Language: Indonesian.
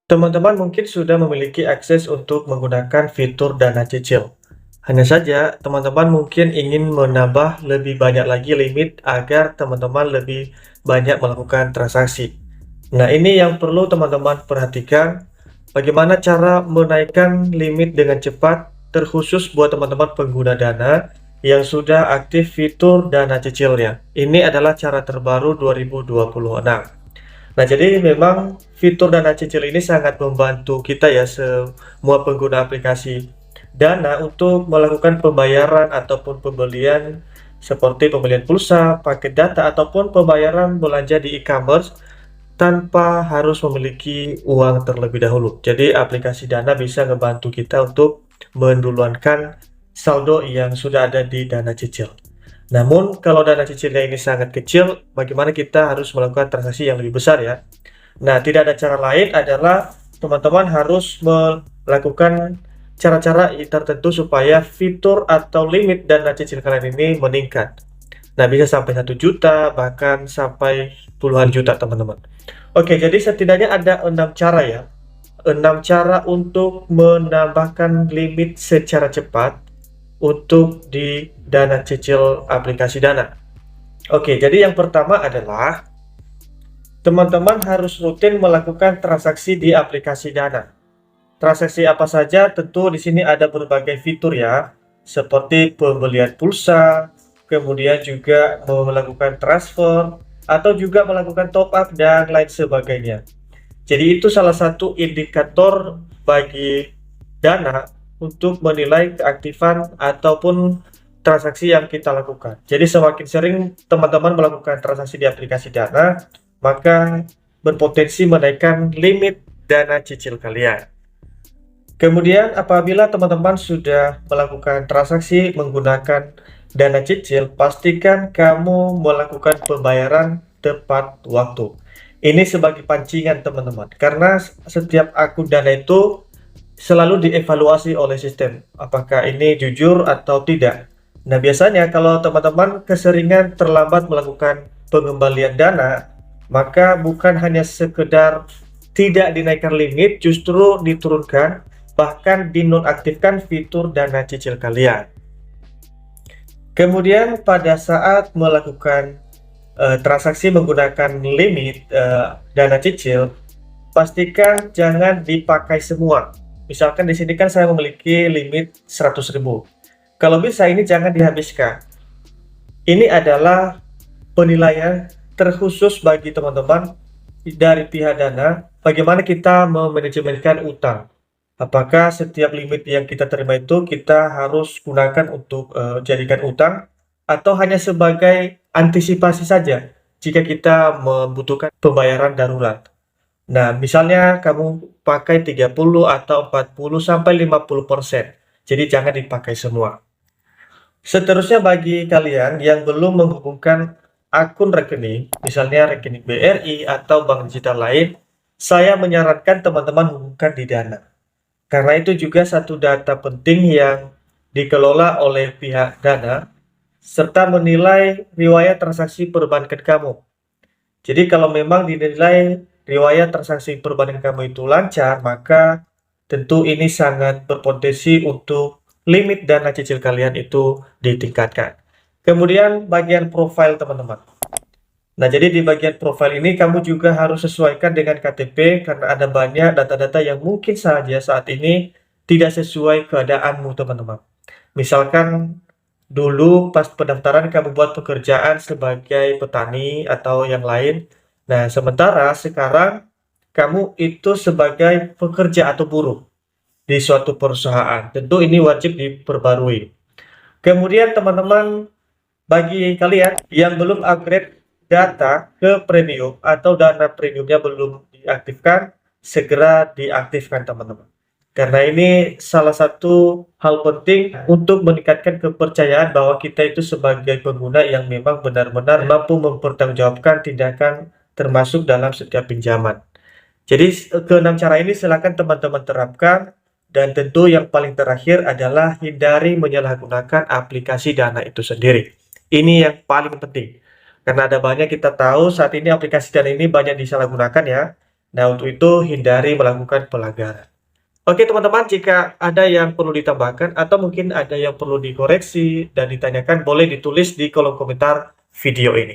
Teman-teman mungkin sudah memiliki akses untuk menggunakan fitur dana cicil. Hanya saja, teman-teman mungkin ingin menambah lebih banyak lagi limit agar teman-teman lebih banyak melakukan transaksi. Nah, ini yang perlu teman-teman perhatikan, bagaimana cara menaikkan limit dengan cepat, terkhusus buat teman-teman pengguna dana yang sudah aktif fitur dana cicilnya. Ini adalah cara terbaru 2026. Nah, jadi memang fitur dana cicil ini sangat membantu kita ya, semua pengguna aplikasi Dana untuk melakukan pembayaran ataupun pembelian seperti pembelian pulsa, paket data, ataupun pembayaran belanja di e-commerce tanpa harus memiliki uang terlebih dahulu. Jadi aplikasi Dana bisa ngebantu kita untuk menduluankan saldo yang sudah ada di dana cicil. Namun, kalau dana cicilnya ini sangat kecil, bagaimana kita harus melakukan transaksi yang lebih besar ya? Nah, tidak ada cara lain adalah teman-teman harus melakukan cara-cara tertentu supaya fitur atau limit dana cicil kalian ini meningkat. Nah, bisa sampai 1 juta, bahkan sampai puluhan juta, teman-teman. Oke, jadi setidaknya ada 6 cara ya. 6 cara untuk menambahkan limit secara cepat untuk di dana cicil aplikasi Dana. Oke, jadi yang pertama adalah teman-teman harus rutin melakukan transaksi di aplikasi Dana. Transaksi apa saja? Tentu di sini ada berbagai fitur ya, seperti pembelian pulsa, kemudian juga melakukan transfer, atau juga melakukan top up dan lain sebagainya. Jadi itu salah satu indikator bagi Dana untuk menilai keaktifan ataupun transaksi yang kita lakukan. Jadi semakin sering teman-teman melakukan transaksi di aplikasi Dana, maka berpotensi menaikkan limit dana cicil kalian. Kemudian apabila teman-teman sudah melakukan transaksi menggunakan dana cicil, pastikan kamu melakukan pembayaran tepat waktu. Ini sebagai pancingan teman-teman, karena setiap akun dana itu selalu dievaluasi oleh sistem, apakah ini jujur atau tidak. Nah, biasanya kalau teman-teman keseringan terlambat melakukan pengembalian dana, maka bukan hanya sekedar tidak dinaikkan limit, justru diturunkan, bahkan dinonaktifkan fitur dana cicil kalian. Kemudian pada saat melakukan transaksi menggunakan limit dana cicil, pastikan jangan dipakai semua. Misalkan di sini kan saya memiliki limit 100.000. Kalau bisa ini jangan dihabiskan. Ini adalah penilaian terkhusus bagi teman-teman dari pihak Dana, bagaimana kita memanajemenkan utang. Apakah setiap limit yang kita terima itu kita harus gunakan untuk jadikan utang, atau hanya sebagai antisipasi saja jika kita membutuhkan pembayaran darurat. Nah, misalnya kamu pakai 30 atau 40 sampai 50%. Jadi jangan dipakai semua. Seterusnya bagi kalian yang belum menghubungkan akun rekening, misalnya rekening BRI atau bank digital lain, saya menyarankan teman-teman hubungkan di Dana. Karena itu juga satu data penting yang dikelola oleh pihak Dana, serta menilai riwayat transaksi perbankan kamu. Jadi kalau memang dinilai riwayat transaksi perbankan kamu itu lancar, maka tentu ini sangat berpotensi untuk limit dana cicil kalian itu ditingkatkan. Kemudian bagian profil teman-teman. Nah, jadi di bagian profil ini kamu juga harus sesuaikan dengan KTP karena ada banyak data-data yang mungkin saja saat ini tidak sesuai keadaanmu teman-teman. Misalkan dulu pas pendaftaran kamu buat pekerjaan sebagai petani atau yang lain. Nah, sementara sekarang kamu itu sebagai pekerja atau buruh di suatu perusahaan. Tentu ini wajib diperbarui. Kemudian teman-teman, bagi kalian yang belum upgrade data ke premium atau dana premiumnya belum diaktifkan, segera diaktifkan teman-teman. Karena ini salah satu hal penting untuk meningkatkan kepercayaan bahwa kita itu sebagai pengguna yang memang benar-benar mampu mempertanggungjawabkan tindakan termasuk dalam setiap pinjaman. Jadi keenam cara ini silakan teman-teman terapkan, dan tentu yang paling terakhir adalah hindari menyalahgunakan aplikasi Dana itu sendiri. Ini yang paling penting. Karena ada banyak kita tahu saat ini aplikasi Dana ini banyak disalahgunakan ya. Nah, untuk itu hindari melakukan pelanggaran. Oke teman-teman, jika ada yang perlu ditambahkan atau mungkin ada yang perlu dikoreksi dan ditanyakan, boleh ditulis di kolom komentar video ini.